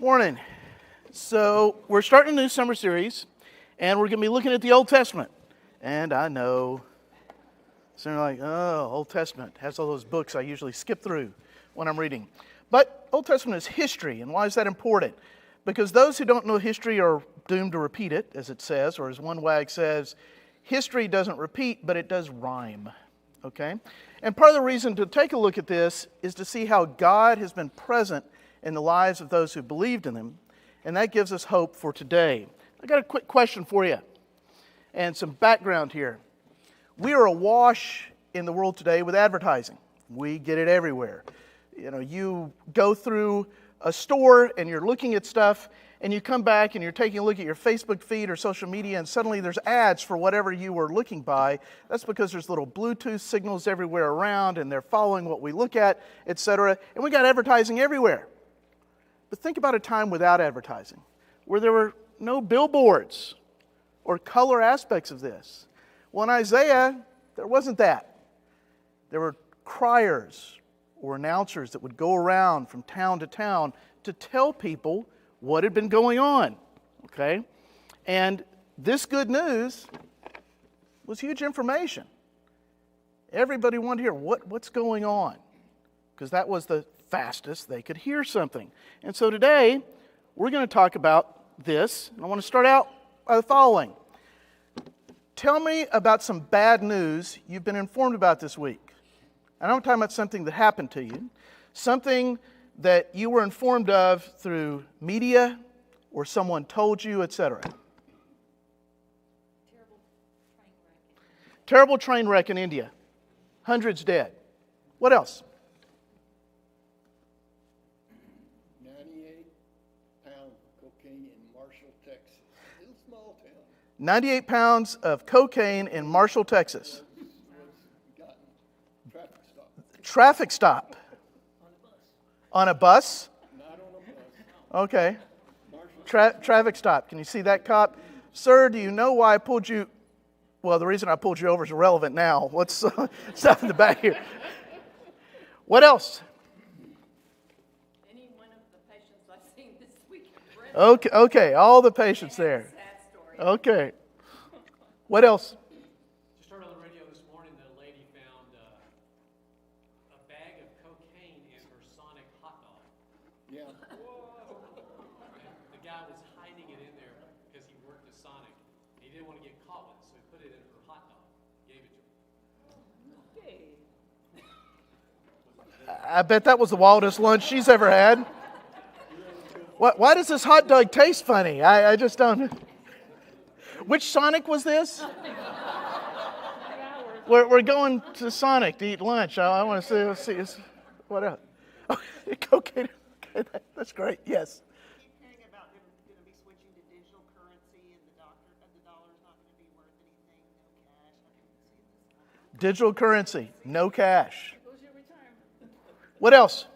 Morning. So we're starting a new summer series, and we're going to be looking at the Old Testament. And I know, so you're like, oh, Old Testament has all those books I usually skip through when I'm reading. But Old Testament is history, and why is that important? Because those who don't know history are doomed to repeat it, as it says, or as one wag says, history doesn't repeat, but it does rhyme. Okay? And part of the reason to take a look at this is to see how God has been present in the lives of those who believed in Him, and that gives us hope for today. I got a quick question for you, and some background here. We are awash in the world today with advertising. We get it everywhere. You know, you go through a store and you're looking at stuff, and you come back and you're taking a look at your Facebook feed or social media, and suddenly there's ads for whatever you were looking by. That's because there's little Bluetooth signals everywhere around, and they're following what we look at, etc. And we got advertising everywhere. But think about a time without advertising, where there were no billboards or color aspects of this. Well, in Isaiah, there wasn't that. There were criers or announcers that would go around from town to town to tell people what had been going on. Okay? And this good news was huge information. Everybody wanted to hear what's going on, because that was the fastest they could hear something. And so today, we're going to talk about this. And I want to start out by the following. Tell me about some bad news you've been informed about this week. And I'm talking about something that happened to you, something that you were informed of through media or someone told you, etc. Terrible train wreck in India. Hundreds dead. What else? 98 pounds of cocaine in Marshall, Texas. Traffic stop. On a bus? Not on a bus. Okay. Traffic stop. Can you see that cop? Sir, do you know why I pulled you? Well, the reason I pulled you over is irrelevant now. What's stuff in the back here? What else? Any one of the patients I've seen this week. Okay, all the patients there. Okay. What else? Just heard on the radio this morning that a lady found a bag of cocaine in her Sonic hot dog. Yeah. Whoa. The guy was hiding it in there because he worked at Sonic. He didn't want to get caught with it, so he put it in her hot dog. Gave it to her. Okay. I bet that was the wildest lunch she's ever had. Why does this hot dog taste funny? I just don't. Which Sonic was this? We're going to Sonic to eat lunch. I want to see what else. Oh, cocaine. Okay, that's great. Yes. I keep hearing about them going to be switching to digital currency, and the dollar's not going to be worth anything. No cash. I didn't see this. Digital currency, no cash. What else?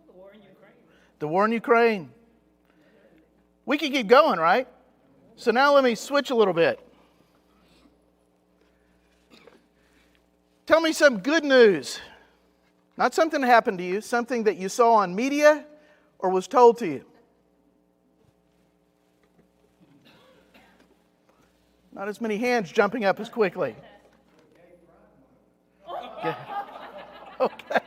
The war in Ukraine. The war in Ukraine. We can keep going, right? So now let me switch a little bit. Tell me some good news. Not something that happened to you, something that you saw on media or was told to you. Not as many hands jumping up as quickly. Okay. Okay.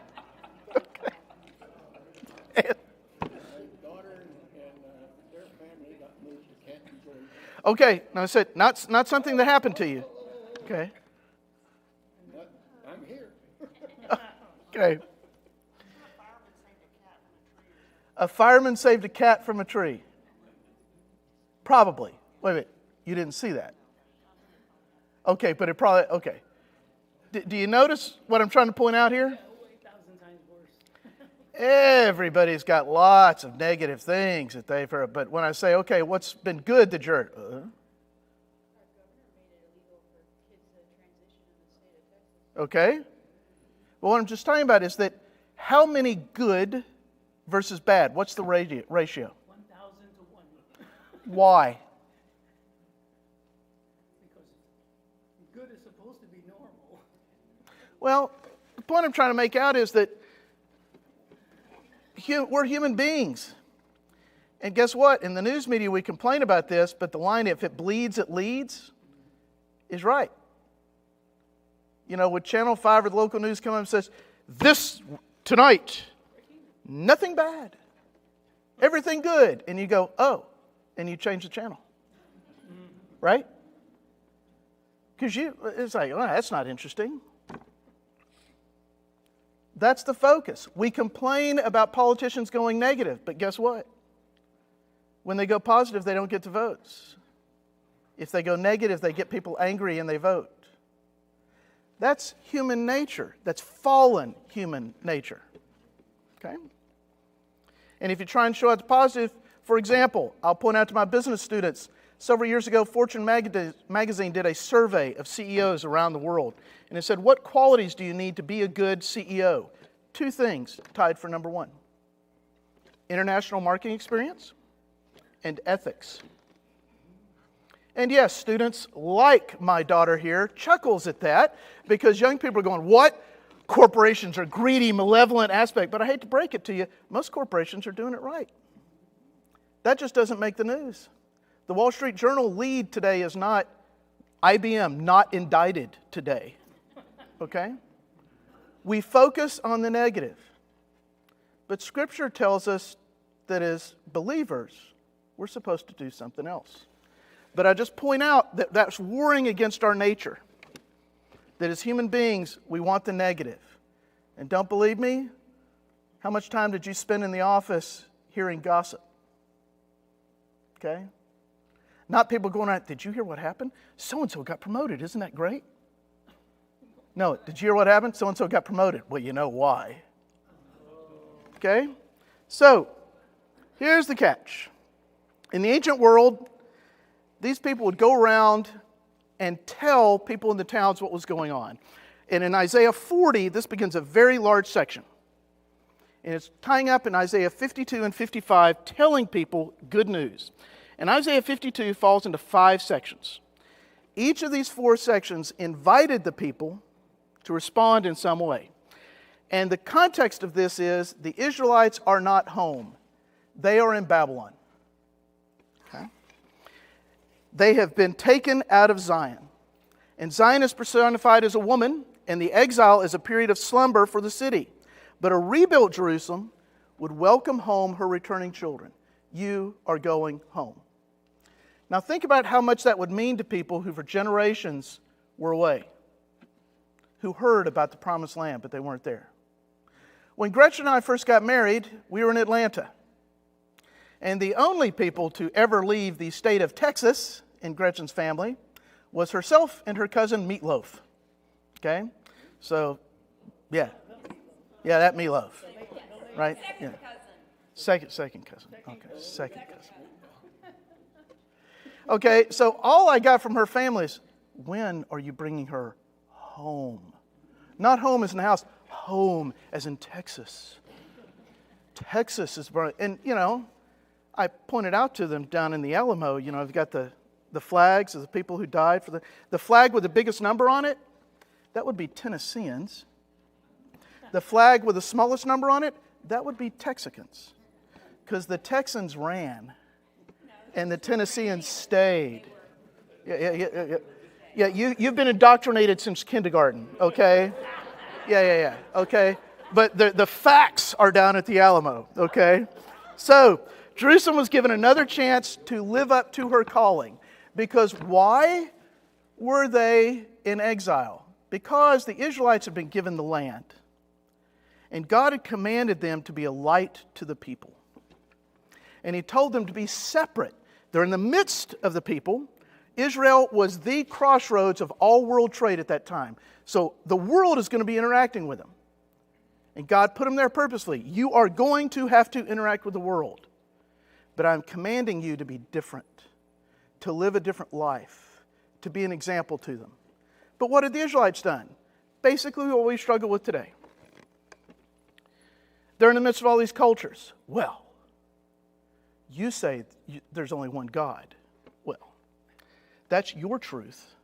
Okay, now I said not something that happened to you. Okay. I'm here. Okay. A fireman saved a cat from a tree. Probably. Wait a minute. You didn't see that. Okay, but it probably, okay. Do you notice what I'm trying to point out here? Everybody's got lots of negative things that they've heard. But when I say, okay, what's been good that you're... Okay. Well, what I'm just talking about is that how many good versus bad? What's the ratio? 1,000 to 1. Why? Because good is supposed to be normal. Well, the point I'm trying to make out is that we're human beings. And guess what? In the news media, we complain about this, but the line, if it bleeds, it leads, is right. You know, when Channel 5 or the local news come up and says, this tonight, nothing bad, everything good. And you go, oh, and you change the channel. Right? Because it's like, oh, that's not interesting. That's the focus. We complain about politicians going negative, but guess what? When they go positive, they don't get the votes. If they go negative, they get people angry and they vote. That's human nature. That's fallen human nature. Okay? And if you try and show out the positive, for example, I'll point out to my business students, several years ago, Fortune magazine did a survey of CEOs around the world. And it said, what qualities do you need to be a good CEO? 2 things tied for number 1. International marketing experience and ethics. And yes, students like my daughter here chuckles at that because young people are going, what? Corporations are greedy, malevolent aspect. But I hate to break it to you, most corporations are doing it right. That just doesn't make the news. The Wall Street Journal lead today is not IBM, not indicted today. Okay? We focus on the negative. But Scripture tells us that as believers, we're supposed to do something else. But I just point out that that's warring against our nature. That as human beings, we want the negative. And don't believe me? How much time did you spend in the office hearing gossip? Okay? Not people going out, did you hear what happened? So-and-so got promoted. Isn't that great? No, did you hear what happened? So-and-so got promoted. Well, you know why. Okay? So, here's the catch. In the ancient world, these people would go around and tell people in the towns what was going on. And in Isaiah 40, this begins a very large section. And it's tying up in Isaiah 52 and 55, telling people good news. And Isaiah 52 falls into 5 sections. Each of these 4 sections invited the people to respond in some way. And the context of this is the Israelites are not home. They are in Babylon. Okay? They have been taken out of Zion. And Zion is personified as a woman, and the exile is a period of slumber for the city. But a rebuilt Jerusalem would welcome home her returning children. You are going home. Now think about how much that would mean to people who for generations were away, who heard about the promised land, but they weren't there. When Gretchen and I first got married, we were in Atlanta. And the only people to ever leave the state of Texas in Gretchen's family was herself and her cousin Meatloaf. Okay? So, yeah. Yeah, that Meatloaf. Right? Yeah. Second cousin. Okay, second cousin. Okay, so all I got from her family is, when are you bringing her home? Not home as in the house, home as in Texas. Texas is burning. And, you know, I pointed out to them down in the Alamo, you know, I've got the flags of the people who died for the flag with the biggest number on it, that would be Tennesseans. The flag with the smallest number on it, that would be Texicans. Because the ran and the Tennesseans stayed. Yeah, you've been indoctrinated since kindergarten, okay? Yeah, okay? But the facts are down at the Alamo, okay? So, Jerusalem was given another chance to live up to her calling. Because why were they in exile? Because the Israelites had been given the land. And God had commanded them to be a light to the people. And He told them to be separate. They're in the midst of the people. Israel was the crossroads of all world trade at that time. So the world is going to be interacting with them. And God put them there purposely. You are going to have to interact with the world. But I'm commanding you to be different, to live a different life, to be an example to them. But what had the Israelites done? Basically what we struggle with today. They're in the midst of all these cultures. Well, you say there's only one God. Well, that's your truth.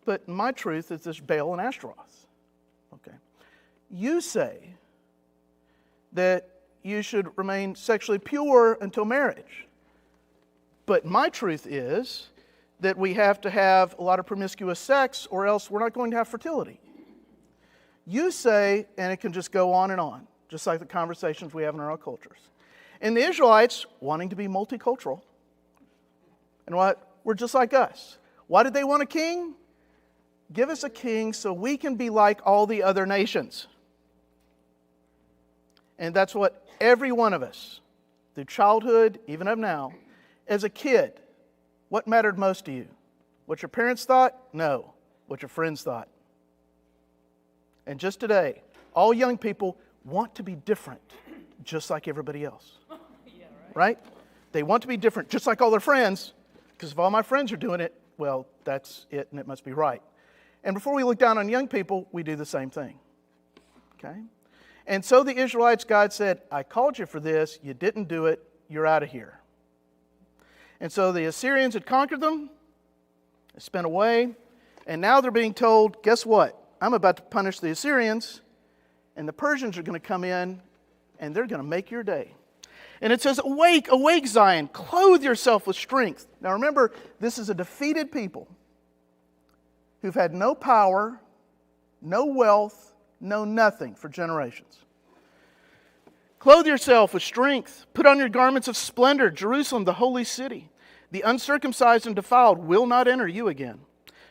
But my truth is this Baal and Ashtaroth. Okay. You say that, you should remain sexually pure until marriage. But my truth is that we have to have a lot of promiscuous sex or else we're not going to have fertility. You say, and it can just go on, just like the conversations we have in our own cultures. And the Israelites, wanting to be multicultural, and what? We're just like us. Why did they want a king? Give us a king so we can be like all the other nations. And that's what every one of us, through childhood, even up now, as a kid, what mattered most to you? What your parents thought? No. What your friends thought. And just today, all young people want to be different, just like everybody else. Right? They want to be different, just like all their friends, because if all my friends are doing it, well, that's it, and it must be right. And before we look down on young people, we do the same thing. Okay? And so the Israelites, God said, I called you for this, you didn't do it, you're out of here. And so the Assyrians had conquered them, they spent away, and now they're being told, guess what? I'm about to punish the Assyrians, and the Persians are going to come in, and they're going to make your day. And it says, awake, awake, Zion, clothe yourself with strength. Now remember, this is a defeated people who've had no power, no wealth, no nothing for generations. Clothe yourself with strength. Put on your garments of splendor, Jerusalem, the holy city. The uncircumcised and defiled will not enter you again.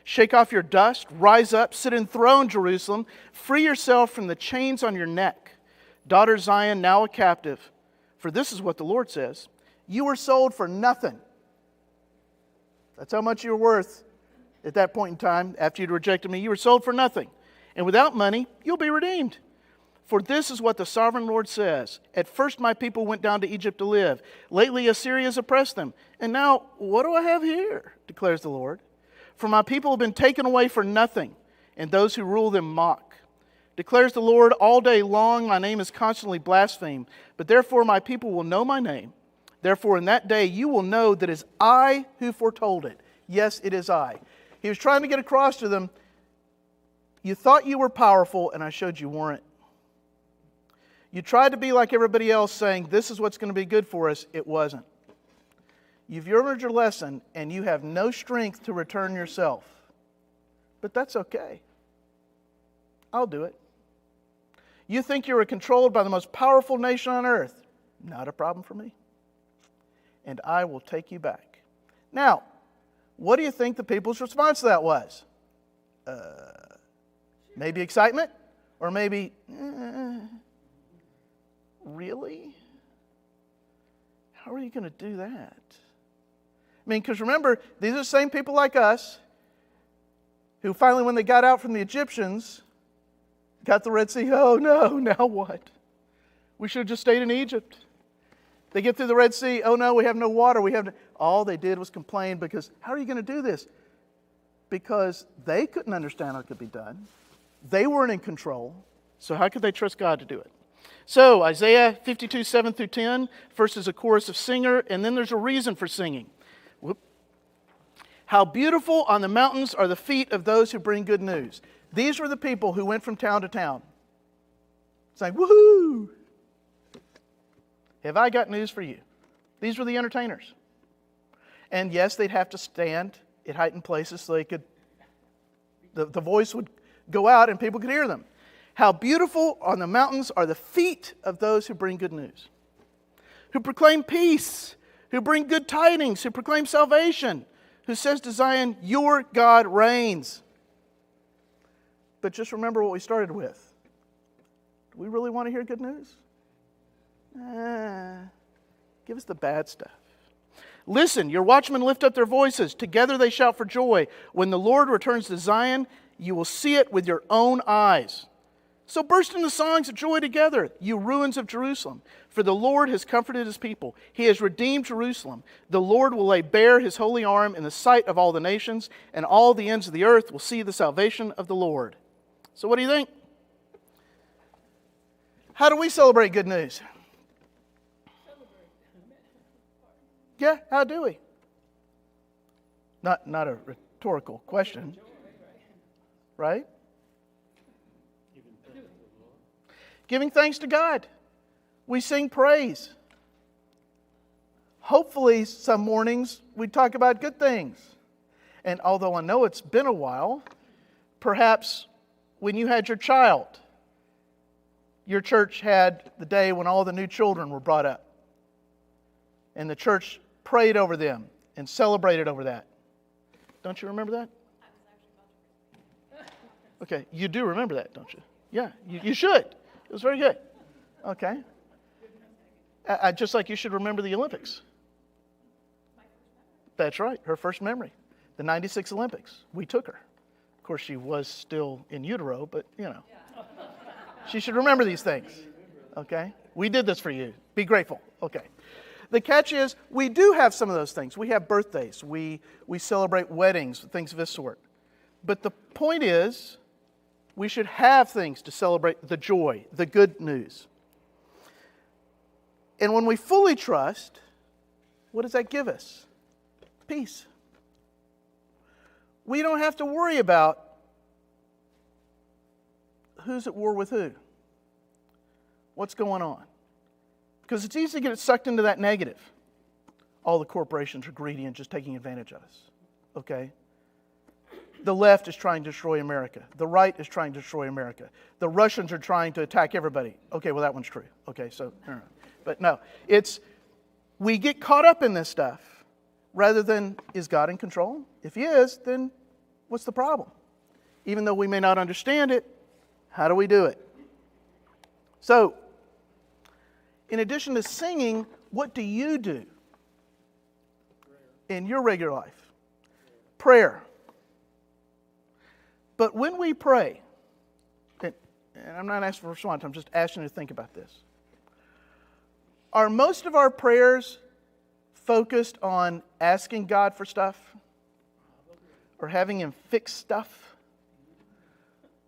Shake off your dust, rise up, sit enthroned, Jerusalem. Free yourself from the chains on your neck. Daughter Zion, now a captive. For this is what the Lord says. You were sold for nothing. That's how much you were worth at that point in time after you'd rejected me. You were sold for nothing. And without money, you'll be redeemed. For this is what the sovereign Lord says. At first my people went down to Egypt to live. Lately Assyria has oppressed them. And now, what do I have here? Declares the Lord. For my people have been taken away for nothing, and those who rule them mock. Declares the Lord, all day long my name is constantly blasphemed. But therefore my people will know my name. Therefore in that day you will know that it is I who foretold it. Yes, it is I. He was trying to get across to them, you thought you were powerful, and I showed you weren't. You tried to be like everybody else, saying, this is what's going to be good for us. It wasn't. You've learned your lesson, and you have no strength to return yourself. But that's okay. I'll do it. You think you were controlled by the most powerful nation on earth. Not a problem for me. And I will take you back. Now, what do you think the people's response to that was? Maybe excitement? Or maybe, really? How are you going to do that? I mean, because remember, these are the same people like us who finally, when they got out from the Egyptians, got the Red Sea. Oh no, now what? We should have just stayed in Egypt. They get through the Red Sea. Oh no, we have no water. All they did was complain because, how are you going to do this? Because they couldn't understand how it could be done. They weren't in control. So how could they trust God to do it? So Isaiah 52, 7 through 10. First is a chorus of singer, and then there's a reason for singing. How beautiful on the mountains are the feet of those who bring good news. These were the people who went from town to town saying, woohoo! Have I got news for you? These were the entertainers. And yes, they'd have to stand at heightened places so they could, the voice would go out and people could hear them. How beautiful on the mountains are the feet of those who bring good news, who proclaim peace, who bring good tidings, who proclaim salvation, who says to Zion, your God reigns. But just remember what we started with. Do we really want to hear good news? Give us the bad stuff. Listen, your watchmen lift up their voices. Together they shout for joy. When the Lord returns to Zion, you will see it with your own eyes. So burst into songs of joy together, you ruins of Jerusalem. For the Lord has comforted his people. He has redeemed Jerusalem. The Lord will lay bare his holy arm in the sight of all the nations, and all the ends of the earth will see the salvation of the Lord. So what do you think? How do we celebrate good news? Yeah, how do we? Not a rhetorical question, right? Giving thanks to God. We sing praise. Hopefully, some mornings we talk about good things. And although I know it's been a while, perhaps when you had your child, your church had the day when all the new children were brought up. And the church prayed over them and celebrated over that. Don't you remember that? Okay, you do remember that, don't you? Yeah, you should. It was very good. Okay. Just like you should remember the Olympics. That's right, her first memory. The 96 Olympics. We took her. Of course, she was still in utero, but, you know. She should remember these things. Okay? We did this for you. Be grateful. Okay. The catch is, we do have some of those things. We have birthdays. We celebrate weddings, things of this sort. But the point is, we should have things to celebrate the joy, the good news. And when we fully trust, what does that give us? Peace. We don't have to worry about who's at war with who. What's going on? Because it's easy to get sucked into that negative. All the corporations are greedy and just taking advantage of us. Okay? The left is trying to destroy America. The right is trying to destroy America. The Russians are trying to attack everybody. Okay, well, that one's true. Okay, so, no. But no, we get caught up in this stuff rather than, is God in control? If He is, then what's the problem? Even though we may not understand it, how do we do it? So, in addition to singing, what do you do in your regular life? Prayer. But when we pray, and I'm not asking for a response, I'm just asking you to think about this. Are most of our prayers focused on asking God for stuff? Or having Him fix stuff?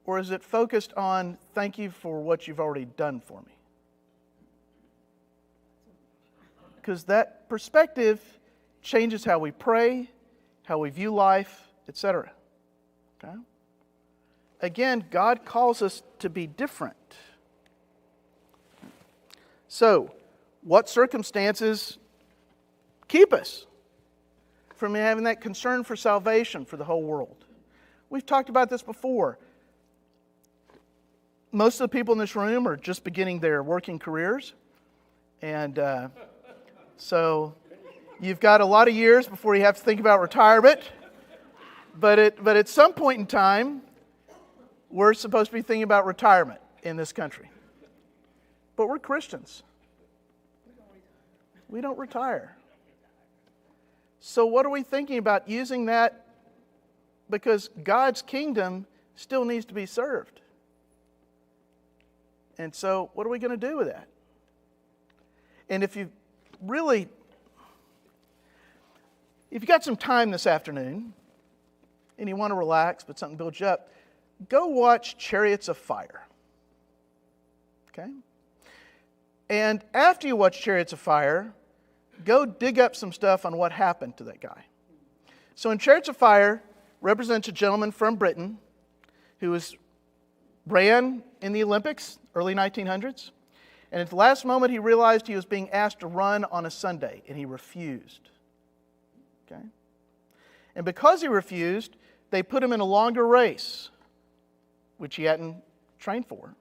Or is it focused on, thank you for what you've already done for me? Because that perspective changes how we pray, how we view life, etc. Okay? Again, God calls us to be different. So, what circumstances keep us from having that concern for salvation for the whole world? We've talked about this before. Most of the people in this room are just beginning their working careers. And so you've got a lot of years before you have to think about retirement. But at some point in time, we're supposed to be thinking about retirement in this country. But we're Christians. We don't retire. So what are we thinking about using that? Because God's kingdom still needs to be served. And so what are we going to do with that? And if you've got some time this afternoon and you want to relax but something builds you up, go watch Chariots of Fire. Okay? And after you watch Chariots of Fire, go dig up some stuff on what happened to that guy. So in Chariots of Fire represents a gentleman from Britain who ran in the Olympics, early 1900s. And at the last moment he realized he was being asked to run on a Sunday, and he refused. Okay? And because he refused, they put him in a longer race, which he hadn't trained for.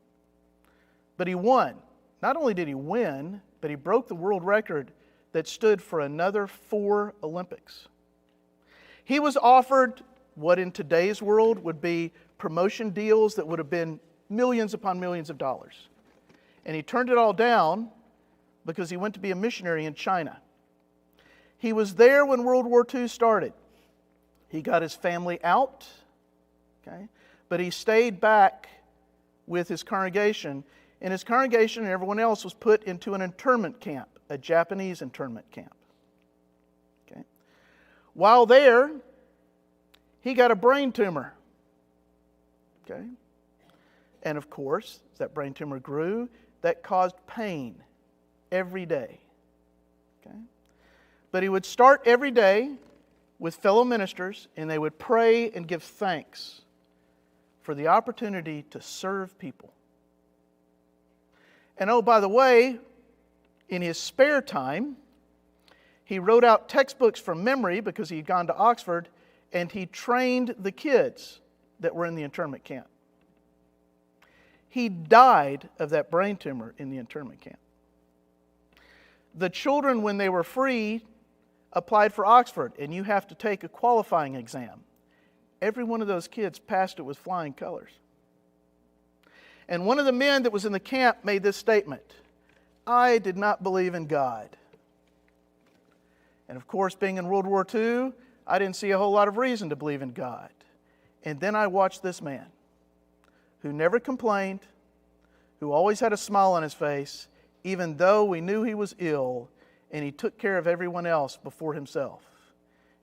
But he won. Not only did he win, but he broke the world record that stood for another 4 Olympics. He was offered what in today's world would be promotion deals that would have been millions upon millions of dollars. And he turned it all down because he went to be a missionary in China. He was there when World War II started. He got his family out, okay? But he stayed back with his congregation, and his congregation and everyone else was put into an internment camp, a Japanese internment camp. Okay? While there, he got a brain tumor. Okay? And of course, as that brain tumor grew, that caused pain every day. Okay? But he would start every day with fellow ministers, and they would pray and give thanks for the opportunity to serve people. And oh, by the way, In his spare time, he wrote out textbooks from memory because he'd gone to Oxford, and he trained the kids that were in the internment camp. He died of that brain tumor in the internment camp. The children, when they were free, applied for Oxford, and you have to take a qualifying exam. Every one of those kids passed it with flying colors. And one of the men that was in the camp made this statement: I did not believe in God. And of course, being in World War II, I didn't see a whole lot of reason to believe in God. And then I watched this man who never complained, who always had a smile on his face, even though we knew he was ill, and he took care of everyone else before himself.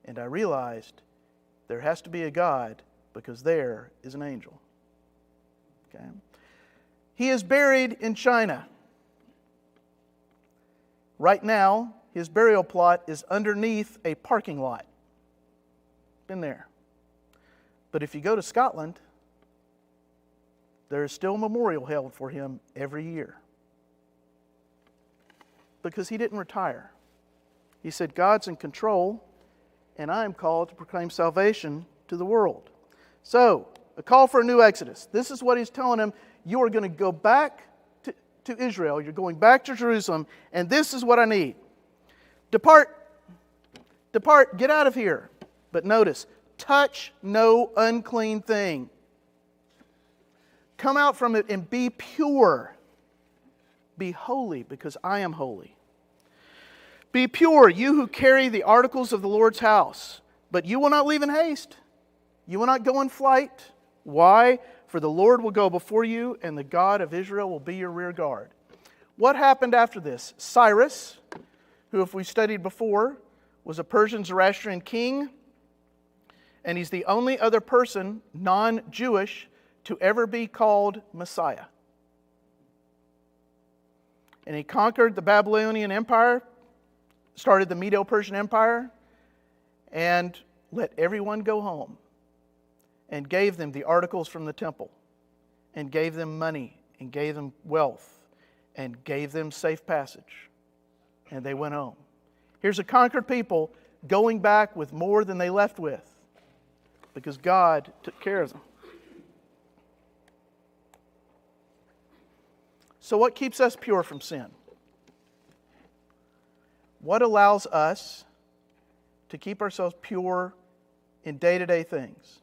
And I realized there has to be a God because there is an angel. Okay? He is buried in China. Right now, his burial plot is underneath a parking lot. Been there. But if you go to Scotland, there is still a memorial held for him every year. Because he didn't retire. He said, God's in control, and I am called to proclaim salvation to the world. So, a call for a new Exodus. This is what he's telling him. You are going to go back to Israel. You're going back to Jerusalem, and this is what I need. Depart, get out of here. But notice, touch no unclean thing. Come out from it and be pure. Be holy, because I am holy. Be pure, you who carry the articles of the Lord's house. But you will not leave in haste. You will not go in flight. Why? For the Lord will go before you, and the God of Israel will be your rear guard. What happened after this? Cyrus, who, if we studied before, was a Persian Zoroastrian king, and he's the only other person, non-Jewish, to ever be called Messiah. And he conquered the Babylonian Empire, started the Medo-Persian Empire, and let everyone go home, and gave them the articles from the temple, and gave them money, and gave them wealth, and gave them safe passage. And they went home. Here's a conquered people going back with more than they left with, because God took care of them. So what keeps us pure from sin? What allows us to keep ourselves pure in day-to-day things?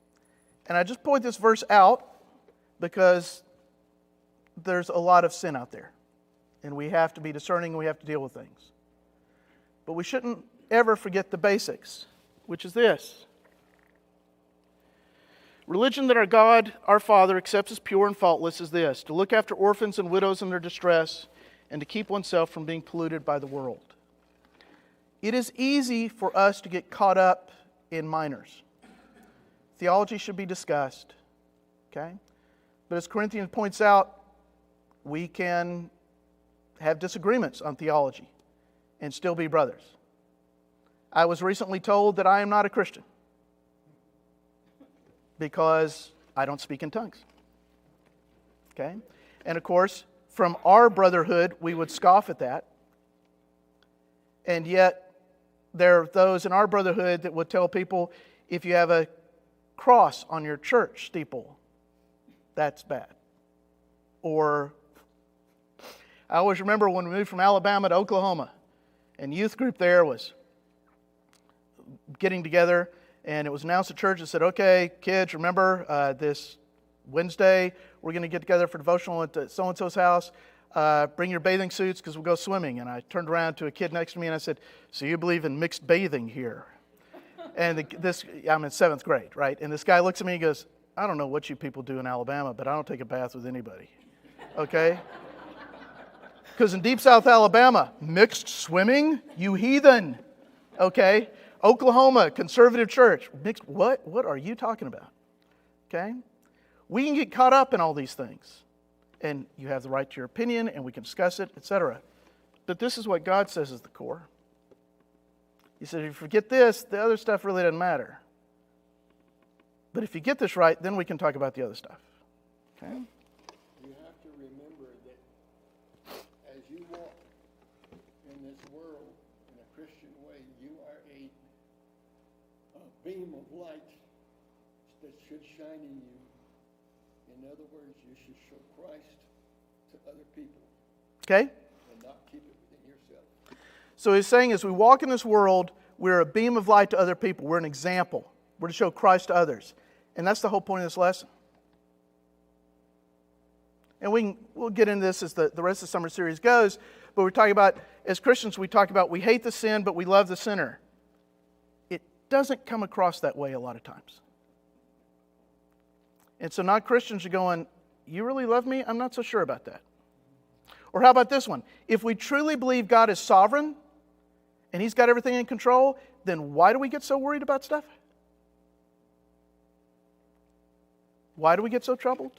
And I just point this verse out because there's a lot of sin out there. And we have to be discerning and we have to deal with things. But we shouldn't ever forget the basics, which is this. Religion that our God, our Father, accepts as pure and faultless is this: to look after orphans and widows in their distress, and to keep oneself from being polluted by the world. It is easy for us to get caught up in minors. Theology should be discussed, okay? But as Corinthians points out, we can have disagreements on theology and still be brothers. I was recently told that I am not a Christian because I don't speak in tongues. Okay? And of course, from our brotherhood, we would scoff at that. And yet, there are those in our brotherhood that would tell people, if you have a cross on your church steeple, that's bad. Or, I always remember when we moved from Alabama to Oklahoma, and youth group there was getting together, and it was announced at church and said, okay, kids, remember this Wednesday, we're going to get together for devotional at so-and-so's house. Bring your bathing suits because we'll go swimming. And I turned around to a kid next to me and I said, so you believe in mixed bathing here? And I'm in 7th grade, right? And this guy looks at me and goes, I don't know what you people do in Alabama, but I don't take a bath with anybody. Okay? Because in deep South Alabama, mixed swimming? You heathen. Okay? Oklahoma, conservative church. Mixed, what? What are you talking about? Okay? We can get caught up in all these things. And you have the right to your opinion, and we can discuss it, etc. But this is what God says is the core. He said, if you forget this, the other stuff really doesn't matter. But if you get this right, then we can talk about the other stuff. Okay? You have to remember that as you walk beam of light that should shine in you. In other words, you should show Christ to other people. Okay? And not keep it within yourself. So he's saying as we walk in this world, we're a beam of light to other people. We're an example. We're to show Christ to others. And that's the whole point of this lesson. And we'll get into this as the rest of the summer series goes. But we're talking about, as Christians, we talk about we hate the sin, but we love the sinner. It doesn't come across that way a lot of times. And so non-Christians are going, you really love me? I'm not so sure about that. Or how about this one? If we truly believe God is sovereign and He's got everything in control, then why do we get so worried about stuff? Why do we get so troubled?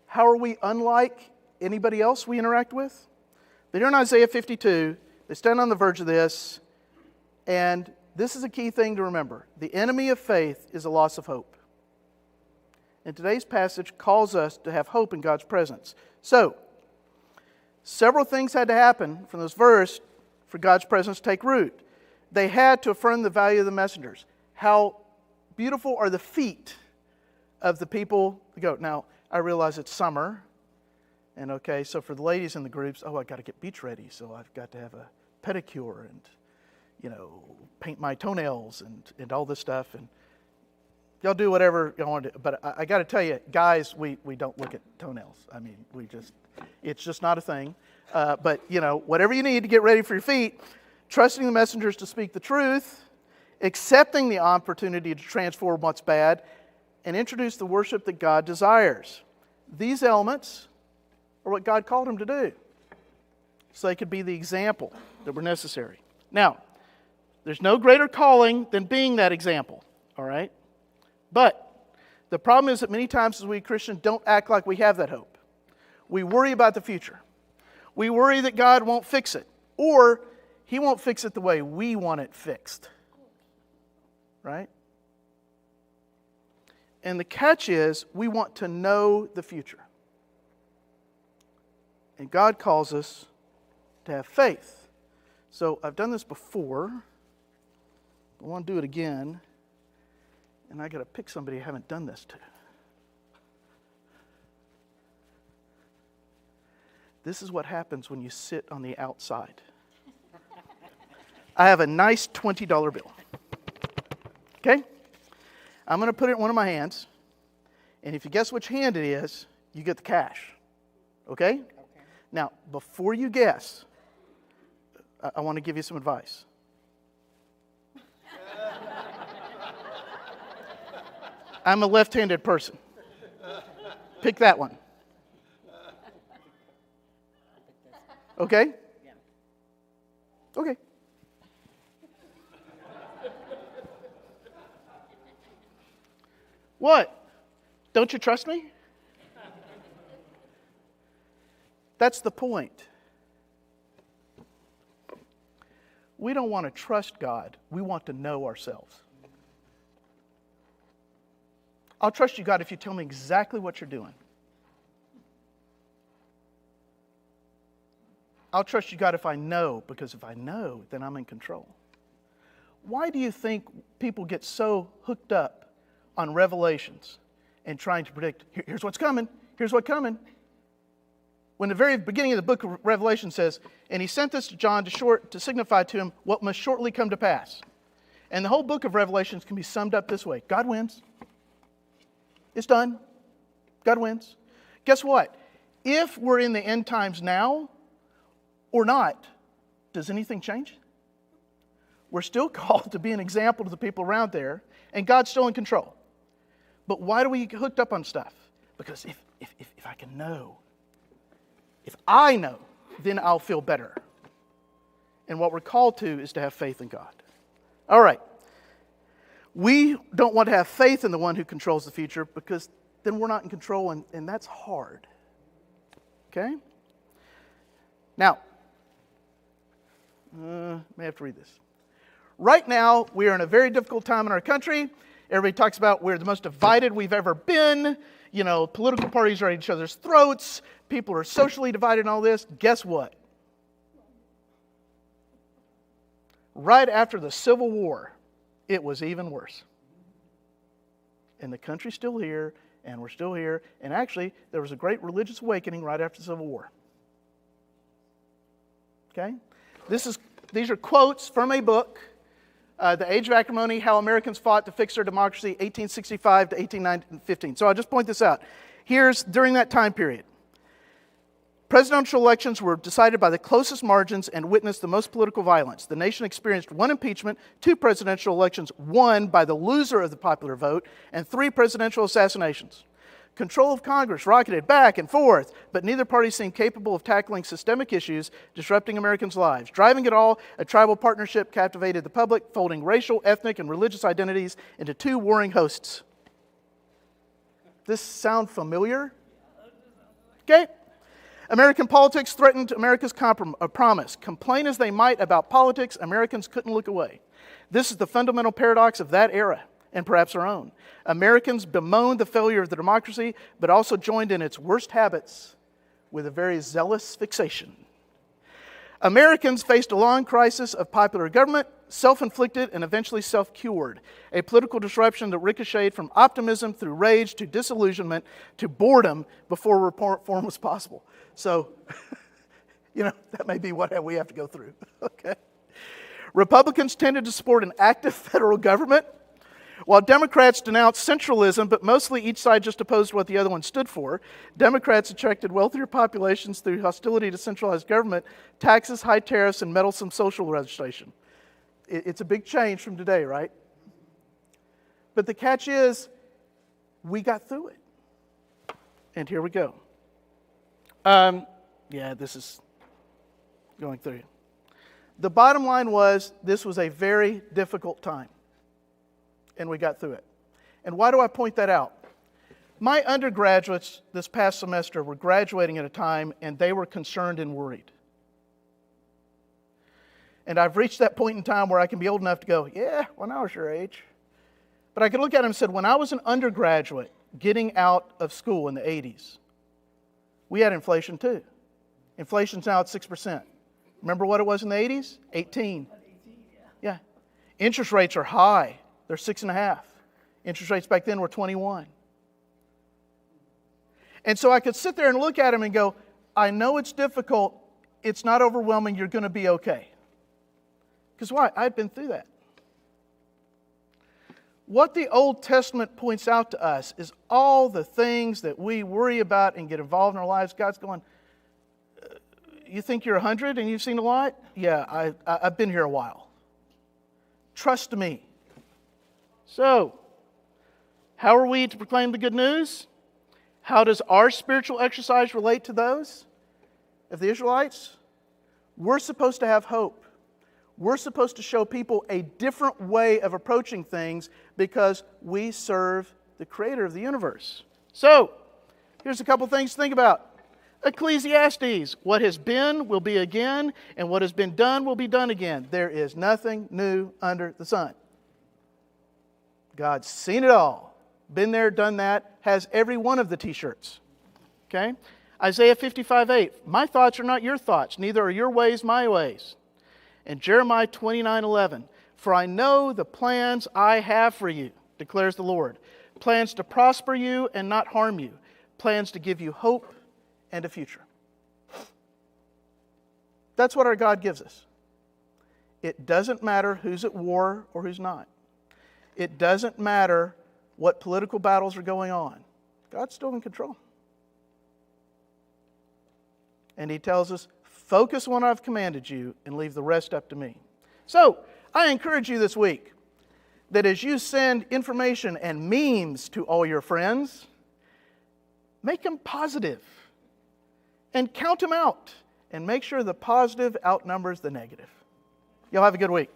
How are we unlike anybody else we interact with? But here in Isaiah 52, they stand on the verge of this, and this is a key thing to remember. The enemy of faith is a loss of hope. And today's passage calls us to have hope in God's presence. So, several things had to happen from this verse for God's presence to take root. They had to affirm the value of the messengers. How beautiful are the feet of the people that go. Now, I realize it's summer. And okay, so for the ladies in the groups, I got to get beach ready. So I've got to have a pedicure and, paint my toenails and all this stuff. And y'all do whatever y'all want to do. But I got to tell you, guys, we don't look at toenails. I mean, it's just not a thing. But, whatever you need to get ready for your feet, trusting the messengers to speak the truth, accepting the opportunity to transform what's bad, and introduce the worship that God desires. These elements are what God called them to do, so they could be the example that were necessary. Now, there's no greater calling than being that example, all right? But the problem is that many times as we Christians don't act like we have that hope. We worry about the future. We worry that God won't fix it, or He won't fix it the way we want it fixed, right? And the catch is, we want to know the future. And God calls us to have faith. So I've done this before. I want to do it again. And I got to pick somebody I haven't done this to. This is what happens when you sit on the outside. I have a nice $20 bill. Okay? I'm going to put it in one of my hands. And if you guess which hand it is, you get the cash. Okay? Now, before you guess, I want to give you some advice. I'm a left-handed person. Pick that one. Okay? Okay. What? Don't you trust me? That's the point. We don't want to trust God. We want to know ourselves. I'll trust you, God, if you tell me exactly what you're doing. I'll trust you, God, if I know, because if I know, then I'm in control. Why do you think people get so hooked up on revelations and trying to predict, here's what's coming, here's what's coming? When the very beginning of the book of Revelation says, and He sent this to John to signify to him what must shortly come to pass. And the whole book of Revelations can be summed up this way. God wins. It's done. God wins. Guess what? If we're in the end times now or not, does anything change? We're still called to be an example to the people around there, and God's still in control. But why do we get hooked up on stuff? Because if I can know, if I know, then I'll feel better. And what we're called to is to have faith in God. All right. We don't want to have faith in the one who controls the future because then we're not in control, and that's hard. Okay? Now, may have to read this. Right now, we are in a very difficult time in our country. Everybody talks about we're the most divided we've ever been. Political parties are at each other's throats. People are socially divided and all this. Guess what? Right after the Civil War, it was even worse. And the country's still here, and we're still here. And actually, there was a great religious awakening right after the Civil War. Okay? These are quotes from a book, The Age of Acrimony, How Americans Fought to Fix Their Democracy, 1865 to 1815. So I'll just point this out. Here's during that time period. Presidential elections were decided by the closest margins and witnessed the most political violence. The nation experienced 1 impeachment, 2 presidential elections won by the loser of the popular vote, and 3 presidential assassinations. Control of Congress rocketed back and forth, but neither party seemed capable of tackling systemic issues disrupting Americans' lives. Driving it all, a tribal partnership captivated the public, folding racial, ethnic, and religious identities into 2 warring hosts. This sound familiar? Okay. American politics threatened America's promise. Complain as they might about politics, Americans couldn't look away. This is the fundamental paradox of that era, and perhaps our own. Americans bemoaned the failure of the democracy, but also joined in its worst habits with a very zealous fixation. Americans faced a long crisis of popular government, self-inflicted and eventually self-cured. A political disruption that ricocheted from optimism through rage to disillusionment to boredom before reform was possible. So, that may be what we have to go through. Okay. Republicans tended to support an active federal government, while Democrats denounced centralism, but mostly each side just opposed what the other one stood for. Democrats attracted wealthier populations through hostility to centralized government, taxes, high tariffs, and meddlesome social legislation. It's a big change from today, right? But the catch is, we got through it. And here we go. This is going through. The bottom line was, this was a very difficult time. And we got through it. And why do I point that out? My undergraduates this past semester were graduating at a time, and they were concerned and worried. And I've reached that point in time where I can be old enough to go, yeah, when I was your age. But I could look at them and said, when I was an undergraduate getting out of school in the 80s, we had inflation too. Inflation's now at 6%. Remember what it was in the 80s? 18. Yeah. Interest rates are high. They're 6.5. Interest rates back then were 21. And so I could sit there and look at them and go, I know it's difficult. It's not overwhelming. You're going to be okay. Because why? I'd been through that. What the Old Testament points out to us is all the things that we worry about and get involved in our lives. God's going, you think you're 100 and you've seen a lot? Yeah, I've been here a while. Trust me. So, how are we to proclaim the good news? How does our spiritual exercise relate to those of the Israelites? We're supposed to have hope. We're supposed to show people a different way of approaching things because we serve the Creator of the universe. So, here's a couple things to think about. Ecclesiastes, what has been will be again, and what has been done will be done again. There is nothing new under the sun. God's seen it all. Been there, done that, has every one of the t-shirts. Okay? Isaiah 55:8, my thoughts are not your thoughts, neither are your ways my ways. And Jeremiah 29:11, for I know the plans I have for you, declares the Lord. Plans to prosper you and not harm you. Plans to give you hope and a future. That's what our God gives us. It doesn't matter who's at war or who's not. It doesn't matter what political battles are going on. God's still in control. And He tells us, focus on what I've commanded you and leave the rest up to me. So, I encourage you this week that as you send information and memes to all your friends, make them positive and count them out and make sure the positive outnumbers the negative. Y'all have a good week.